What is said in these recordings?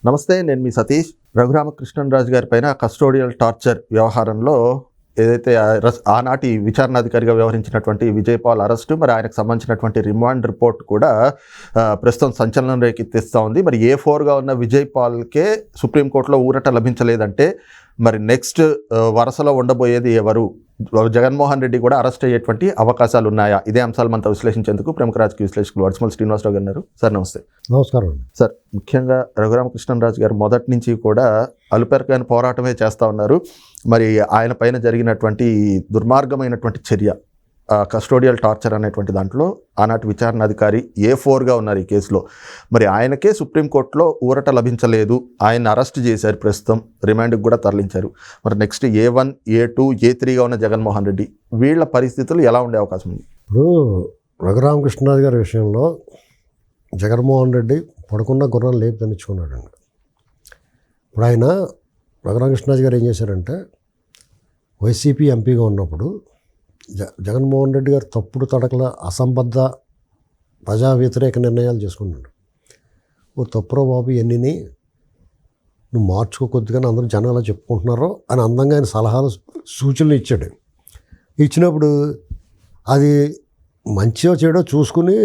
నమస్తే, నేను మీ సతీష్. రఘురామకృష్ణరాజు గారి పైన కస్టోడియల్ టార్చర్ వ్యవహారంలో ఏదైతే ఆనాటి విచారణాధికారిగా వ్యవహరించినటువంటి విజయపాల్ అరెస్టు, మరి ఆయనకు సంబంధించినటువంటి రిమాండ్ రిపోర్ట్ కూడా ప్రస్తుతం సంచలనం రేకెత్తిస్తూ ఉంది. మరి A4గా ఉన్న విజయపాల్కే సుప్రీంకోర్టులో ఊరట లభించలేదంటే మరి నెక్స్ట్ వరుసలో ఉండబోయేది ఎవరు? జగన్మోహన్ రెడ్డి కూడా అరెస్ట్ అయ్యేటువంటి అవకాశాలు ఉన్నాయా? ఇదే అంశాలు మనతో విశ్లేషించేందుకు ప్రముఖ రాజకీయ విశ్లేషకులు వడ్స్మల్ శ్రీనివాసరావు గారు ఉన్నారు. సార్ నమస్తే. నమస్కారం సార్. ముఖ్యంగా రఘురామకృష్ణరాజు గారు మొదటి నుంచి కూడా అలుపెరగని పోరాటమే చేస్తూ ఉన్నారు. మరి ఆయన పైన జరిగినటువంటి దుర్మార్గమైనటువంటి చర్య, కస్టోడియల్ టార్చర్ అనేటువంటి దాంట్లో ఆనాటి విచారణాధికారి A4గా ఉన్నారు ఈ కేసులో. మరి ఆయనకే సుప్రీంకోర్టులో ఊరట లభించలేదు. ఆయన అరెస్ట్ చేశారు, ప్రస్తుతం రిమాండ్కి కూడా తరలించారు. మరి నెక్స్ట్ A1, A2, A3గా ఉన్న జగన్మోహన్ రెడ్డి, వీళ్ళ పరిస్థితులు ఎలా ఉండే అవకాశం ఉంది? ఇప్పుడు రఘురామకృష్ణరాజు గారి విషయంలో జగన్మోహన్ రెడ్డి పడుకున్న గుర్రం లేపి తెచ్చుకున్నాడండి. ఇప్పుడు ఆయన రఘురామకృష్ణరాజు గారు ఏం చేశారంటే, వైసీపీ ఎంపీగా ఉన్నప్పుడు జగన్మోహన్ రెడ్డి గారు తప్పుడు తడకల అసంబద్ధ ప్రజా వ్యతిరేక నిర్ణయాలు చేసుకున్నాడు. ఓ తప్పురో బాబు ఎన్నిని నువ్వు మార్చుకోకొద్దుగానే అందరూ జనం ఎలా చెప్పుకుంటున్నారో అని అందంగా ఆయన సలహాలు సూచనలు ఇచ్చాడు. ఇచ్చినప్పుడు అది మంచిగా చెడో చూసుకుని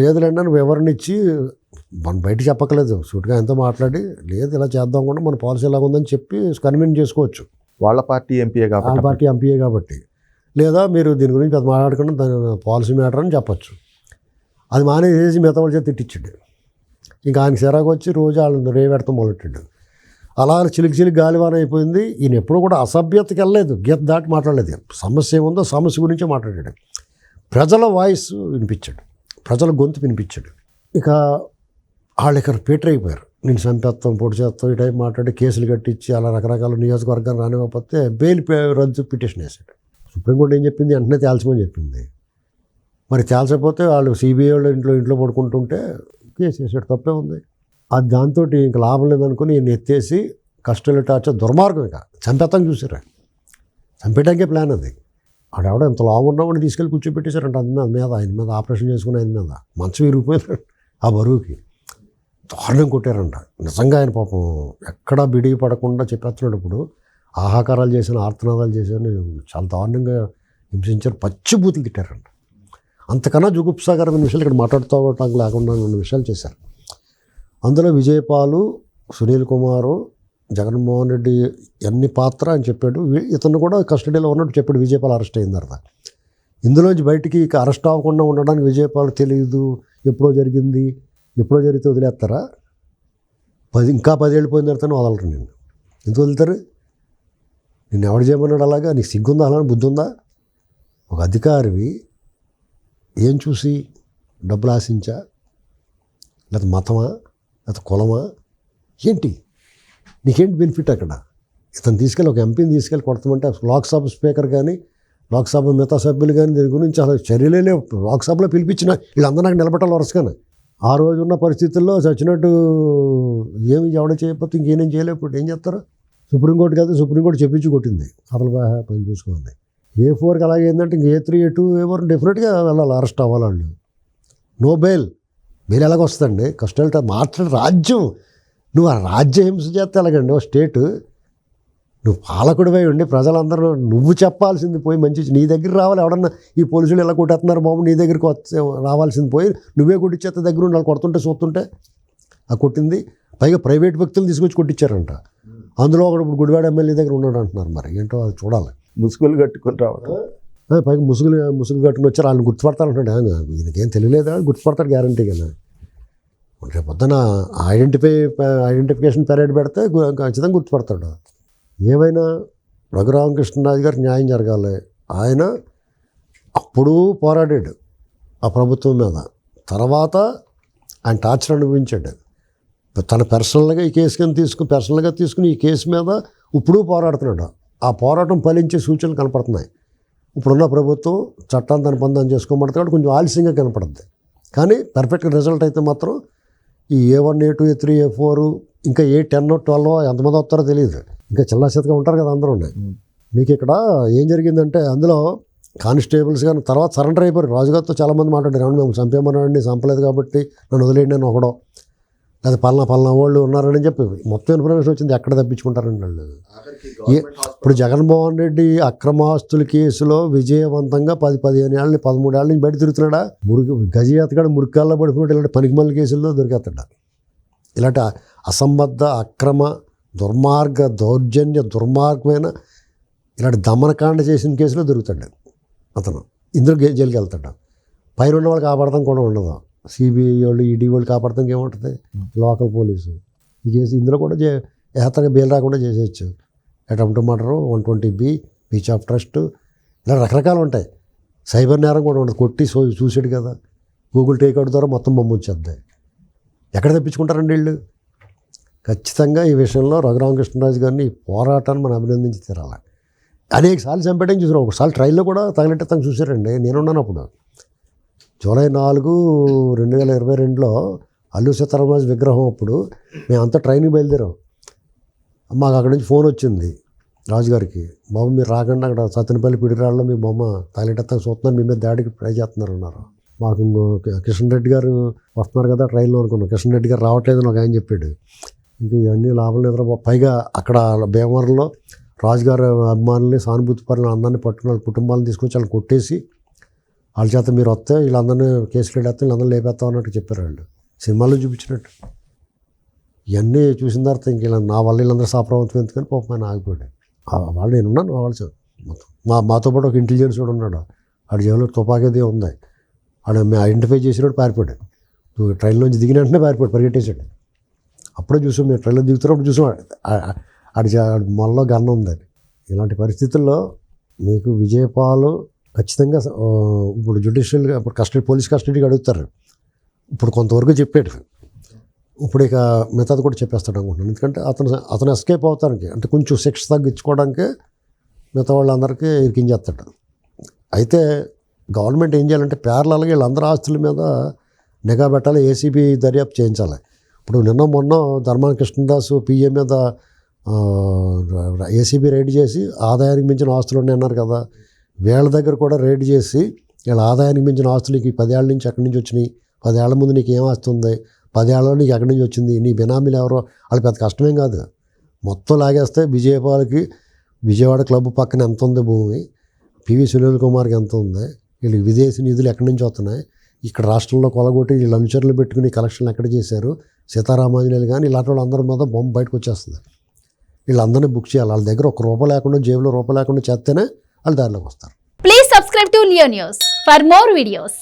లేదులేండి అని వివరణ ఇచ్చి మనం బయట చెప్పక్కలేదు, సూటిగా ఎంతో మాట్లాడి లేదు ఇలా చేద్దాం కూడా మన పాలసీ ఎలా ఉందని చెప్పి కన్విన్స్ చేసుకోవచ్చు. వాళ్ళ పార్టీ ఎంపీఏ కాబట్టి, ఆ పార్టీ ఎంపీఏ కాబట్టి, లేదా మీరు దీని గురించి పెద్ద మాట్లాడకుండా దాని పాలసీ మ్యాటర్ అని చెప్పచ్చు. అది మానేసి మిగతా వాళ్ళ చేత తిట్టించాడు. ఇంకా ఆయనకి సిరాకు వచ్చి రోజు వాళ్ళని రేవెడతాం మొదలెట్టాడు. అలా చిలికి గాలివాన అయిపోయింది. ఈయన ఎప్పుడు కూడా అసభ్యతకి వెళ్ళలేదు, గీత దాటి మాట్లాడలేదు. సమస్య ఏముందో సమస్య గురించే మాట్లాడాడు. ప్రజల వాయిస్ వినిపించాడు, ప్రజల గొంతు వినిపించాడు. ఇక వాళ్ళు ఇక్కడ పీటర్ అయిపోయారు. నేను చంపేస్తాం, పొడి చేస్తాం, ఈ టైం మాట్లాడి కేసులు కట్టించి అలా రకరకాల నియోజకవర్గాలు రానివ్వకపోతే బెయిల్ రద్దు పిటిషన్ వేశాడు. సుప్రీంకోర్టు ఏం చెప్పింది? వెంటనే తేల్చమని చెప్పింది. మరి తేల్చకపోతే వాళ్ళు సిబిఐ వాళ్ళు ఇంట్లో పడుకుంటుంటే కేసు వేసాడు. తప్పే ఉంది. అది దాంతో ఇంకా లాభం లేదనుకుని ఈయన ఎత్తేసి కస్టోడియల్ టార్చర్ దుర్మార్గం. ఇక చంపేస్తాం చూసారా, చంపేయడానికే ప్లాన్ అది. ఆడెవడో ఎంత లాభం ఉన్నవాడిని తీసుకెళ్ళి కూర్చోబెట్టేశారంట ఆయన మీద ఆపరేషన్ చేసుకుని ఆయన మీద మంచం విరిగిపోయినాడు. ఆ బరువుకి దారుణం కొట్టారంట. నిజంగా ఆయన పాపం ఎక్కడా బిడి పడకుండా చెప్పేస్తున్నాడు. ఇప్పుడు ఆహాకారాలు చేసిన, ఆర్తనాదాలు చేశాను, చాలా దారుణంగా హింసించారు, పచ్చిబూతులు తిట్టారంట. అంతకన్నా జుగుప్సాకరమైన విషయాలు ఇక్కడ మాట్లాడుకోవటానికి లేకుండా ఉన్న విషయాలు చేశారు. అందులో విజయపాలు, సునీల్ కుమారు, జగన్మోహన్ రెడ్డి ఎన్ని పాత్ర అని చెప్పాడు. ఇతను కూడా కస్టడీలో ఉన్నట్టు చెప్పాడు. విజయపాల్ అరెస్ట్ అయిన తర్వాత ఇందులోంచి బయటికి ఇక అరెస్ట్ అవ్వకుండా ఉండడానికి విజయపాల్ తెలియదు, ఎప్పుడో జరిగింది, ఎప్పుడో జరిగితే వదిలేస్తారా? ఇంకా 10 ఏళ్ళు పోయిన తర్వాత వదలరు. నేను ఎందుకు వదులుతారు? నిన్ను ఎవడు చేయమన్నాడు? అలాగా నీకు సిగ్గుందా? అలానే బుద్ధి ఉందా? ఒక అధికారివి ఏం చూసి డబ్బులు ఆశించా, లేకపోతే మతమా, లేకపోతే కులమా, ఏంటి నీకేంటి బెనిఫిట్ అక్కడ? ఇతను తీసుకెళ్ళి ఒక ఎంపీని తీసుకెళ్ళి కొడతామంటే లోక్సభ స్పీకర్ కానీ, లోక్సభ మిగతా సభ్యులు కానీ దీని గురించి అసలు చర్యలే లేవు. లోక్సభలో పిలిపించిన వీళ్ళందరూ నాకు నిలబెట్టాలి వరుసగానే. ఆ రోజు ఉన్న పరిస్థితుల్లో చచ్చినట్టు ఏమి ఎవడ చేయకపోతే ఇంకేం చేయలేవు. ఇప్పుడు ఏం చేస్తారు? సుప్రీంకోర్టుకి వెళ్తే సుప్రీంకోర్టు చెప్పించి కొట్టింది, అసలు పని చూసుకోవాలి. A4కి అలాగే ఏంటంటే ఇంక A3, A2 ఎవరు డెఫినెట్గా వెళ్ళాలి, అరెస్ట్ అవ్వాలి వాళ్ళు. No bail ఎలాగొస్తుందండి? కస్టోడియల్ మాట్లాడే రాజ్యం, నువ్వు ఆ రాజ్య హింస చేస్తే ఎలాగండి? ఓ స్టేటు నువ్వు పాలకుడివై ఉండి ప్రజలందరూ నువ్వు చెప్పాల్సింది పోయి మంచి నీ దగ్గర రావాలి. ఎవడన్నా ఈ పోలీసులు ఎలా కొట్టేస్తున్నారు బాబు, నీ దగ్గరికి రావాల్సింది పోయి నువ్వే కొట్టించేస్తే దగ్గర ఉండి వాళ్ళు కొడుతుంటే చూస్తుంటే ఆ కొట్టింది. పైగా ప్రైవేట్ వ్యక్తులు తీసుకొచ్చి కొట్టించారంట. అందులో ఒకడు ఇప్పుడు గుడివాడ ఎమ్మెల్యే దగ్గర ఉన్నాడు అంటున్నారు. మరి ఏంటో అది చూడాలి. ముసుగులు కట్టుకుని రావడం, పైగా ముసుగులు కట్టుకుని వచ్చారు. వాళ్ళని గుర్తుపడతారు అంటాడు. ఈయనకేం తెలియలేదా? గుర్తుపడతాడు గ్యారంటీగా. రేపు పొద్దున ఐడెంటిఫికేషన్ పెరేడ్ పెడితే ఖచ్చితంగా గుర్తుపడతాడు. ఏమైనా రఘురామకృష్ణరాజు గారికి న్యాయం జరగాలి. ఆయన అప్పుడు పోరాడాడు ఆ ప్రభుత్వం మీద, తర్వాత ఆయన టార్చర్ అనుభవించాడు. తన పర్సనల్గా ఈ కేసు కింద తీసుకుని ఈ కేసు మీద ఇప్పుడు పోరాడుతున్నాడు. ఆ పోరాటం ఫలించే సూచనలు కనపడుతున్నాయి. ఇప్పుడున్న ప్రభుత్వం చట్టాన్ని తన పని దాన్ని చేసుకోమంటున్నాడు. కొంచెం ఆలస్యంగా కనపడుతుంది, కానీ పర్ఫెక్ట్ రిజల్ట్ అయితే మాత్రం ఈ A1, A2, A3, A4 ఇంకా A10, 12 ఎంతమంది వస్తారో తెలియదు. ఇంకా చిల్లాచేతగా ఉంటారు కదా అందరూ. మీకు ఇక్కడ ఏం జరిగిందంటే, అందులో కానిస్టేబుల్స్ కానీ తర్వాత సరెండర్ అయిపోయారు. రాజుగారితో చాలామంది మాట్లాడారు, ఏమన్నా మేము చంపేమన్నాడండి, చంపలేదు కాబట్టి నన్ను వదిలేయండి అని ఒకడో. లేదా పలానా వాళ్ళు ఉన్నారని చెప్పి మొత్తం ఇన్ఫర్మేషన్ వచ్చింది. ఎక్కడ తప్పించుకుంటారండి వాళ్ళు? ఇప్పుడు జగన్మోహన్ రెడ్డి అక్రమాస్తుల కేసులో విజయవంతంగా 10-15 ఏళ్ళ 13 ఏళ్ళ నుంచి బయట తిరుగుతున్నాడా? గజి ఎతగాడు మురికాల్లో పడిపోయినట్టు ఇలాంటి పనికిమాల కేసుల్లో దొరికేస్తాడు. ఇలాంటి అసంబద్ధ అక్రమ దుర్మార్గ దౌర్జన్య దుర్మార్గమైన ఇలాంటి దమనకాండ చేసిన కేసులో దొరుకుతాడు అతను. ఇందులో జైలుకి వెళ్తాడు. పైన ఉన్న వాళ్ళు కాపాడతాం కూడా ఉండదు. సిబిఐ వాళ్ళు ఈడీ వాళ్ళు కాపాడతానికి ఏముంటుంది? Local police. ఈ కేసు ఇందులో కూడా ఏతంగా బెయిల్ రాకుండా చేసేయచ్చు. Attempt murder, 120B, breach of trust, ఇలా రకరకాలు ఉంటాయి. సైబర్ నేరం కూడా ఉండదు. కొట్టి చూసాడు కదా, గూగుల్ టేక్అవుట్ ద్వారా మొత్తం పంపించేద్ది. ఎక్కడ తప్పించుకుంటారండి వీళ్ళు? ఖచ్చితంగా ఈ విషయంలో రఘురామకృష్ణరాజు గారిని ఈ పోరాటాన్ని మనం అభినందించి తీరాలి. అనేక సార్లు చంపేయడం చూసారు. ఒకసారి ట్రైల్లో కూడా తగలెట్టేస్తాను చూసారండి. నేనున్నాను అప్పుడు. జూలై 4, 2022లో అల్లూరి సీతారామరాజు విగ్రహం అప్పుడు మేమంతా ట్రైన్కి బయలుదేరాం. మాకు అక్కడి నుంచి ఫోన్ వచ్చింది రాజుగారికి, బాబు మీరు రాకుండా అక్కడ సత్తెనపల్లి పిడిరాళ్ళలో మీ బొమ్మ తగలెట్టేస్తాను చూస్తున్నాను, మీ మీద దాడికి ట్రై చేస్తున్నారు అన్నారు. మాకు కిషన్ రెడ్డి గారు వస్తున్నారు కదా ట్రైన్లో అనుకున్నాం. కిషన్ రెడ్డి గారు రావట్లేదు నాకు ఆయన చెప్పాడు. ఇంక ఇవన్నీ లాభం లేదు. పైగా అక్కడ భీమవరంలో రాజుగారు అభిమానుల్ని సానుభూతి పరులను అందరినీ పట్టుకుని వాళ్ళ కుటుంబాలను తీసుకొచ్చి వాళ్ళని కొట్టేసి వాళ్ళ చేత మీరు వస్తే వీళ్ళందరినీ కేసులు వేస్తే వీళ్ళందరూ లేపేస్తాం అన్నట్టు చెప్పారు వాళ్ళు, సినిమాల్లో చూపించినట్టు. ఇవన్నీ చూసిన తర్వాత ఇంక ఇలా నా వల్ల వీళ్ళందరూ సాప్రభుత్వం ఎందుకని పాపం ఆయన ఆగిపోయాడు. వాళ్ళు నేనున్నాను వాళ్ళు మొత్తం మాతో పాటు ఒక ఇంటెలిజెన్స్ కూడా ఉన్నాడు. ఆడి జేబులో తుపాకీది ఉంది. ఆడు మేము ఐడెంటిఫై చేసినప్పుడు పారిపోయాడు. నువ్వు ట్రైన్లోంచి దిగిన వెంటనే పారిపోయాడు, పరిగెట్టేసాడు. అప్పుడే చూసాం మేము ట్రైన్లో దిగుతున్నప్పుడు చూసాం ఆడి మొల్లో గన్నం ఉందని. ఇలాంటి పరిస్థితుల్లో మీకు విజయపాలు ఖచ్చితంగా ఇప్పుడు జ్యుడిషియల్గా ఇప్పుడు పోలీస్ కస్టడీకి అడుగుతారు. ఇప్పుడు కొంతవరకు చెప్పాడు. ఇప్పుడు ఇక మిగతాది కూడా చెప్పేస్తాడు అనుకుంటున్నాను. ఎందుకంటే అతను ఎస్కేప్ అవుతానికి అంటే కొంచెం శిక్ష తగ్గించుకోవడానికి మిగతా వాళ్ళందరికీ ఇరికించేస్తాడు. అయితే గవర్నమెంట్ ఏం చేయాలంటే ప్యారలల్గా వీళ్ళందరి ఆస్తుల మీద నిఘా పెట్టాలి, ఏసీబీ దర్యాప్తు చేయించాలి. ఇప్పుడు మొన్న ధర్మాన కృష్ణదాసు పిఏ మీద ఏసీబీ రైడ్ చేసి ఆదాయానికి మించిన ఆస్తులు ఉన్నాయి అన్నారు కదా. వీళ్ళ దగ్గర కూడా రైడ్ చేసి వీళ్ళ ఆదాయానికి మించిన ఆస్తులు నీకు 10 ఏళ్ళ నుంచి ఎక్కడి నుంచి వచ్చినాయి, 10 ఏళ్ల ముందు నీకు ఏం ఆస్తి ఉంది, 10 ఏళ్ళలో నీకు ఎక్కడి నుంచి వచ్చింది, నీ బినామీలు ఎవరో వాళ్ళకి పెద్ద కష్టమేం కాదు. మొత్తం లాగేస్తే విజయపాలకి విజయవాడ క్లబ్ పక్కన ఎంత ఉంది భూమి, పివి సునీల్ కుమార్కి ఎంత ఉంది, వీళ్ళకి విదేశీ నిధులు ఎక్కడి నుంచి వస్తున్నాయి, ఇక్కడ రాష్ట్రంలో కొలగొట్టి వీళ్ళు అనుచరులు పెట్టుకుని కలెక్షన్లు ఎక్కడ చేశారు, సీతారామాంజనేయులు కానీ ఇలాంటి వాళ్ళు అందరి మీద బొమ్మ బయటకు వచ్చేస్తుంది. వీళ్ళందరినీ బుక్ చేయాలి. వాళ్ళ దగ్గర ₹1 లేకుండా జేబులో ₹1 లేకుండా చేస్తేనే వాళ్ళు దారిలోకి వస్తారు. Please subscribe to Leo News for more videos.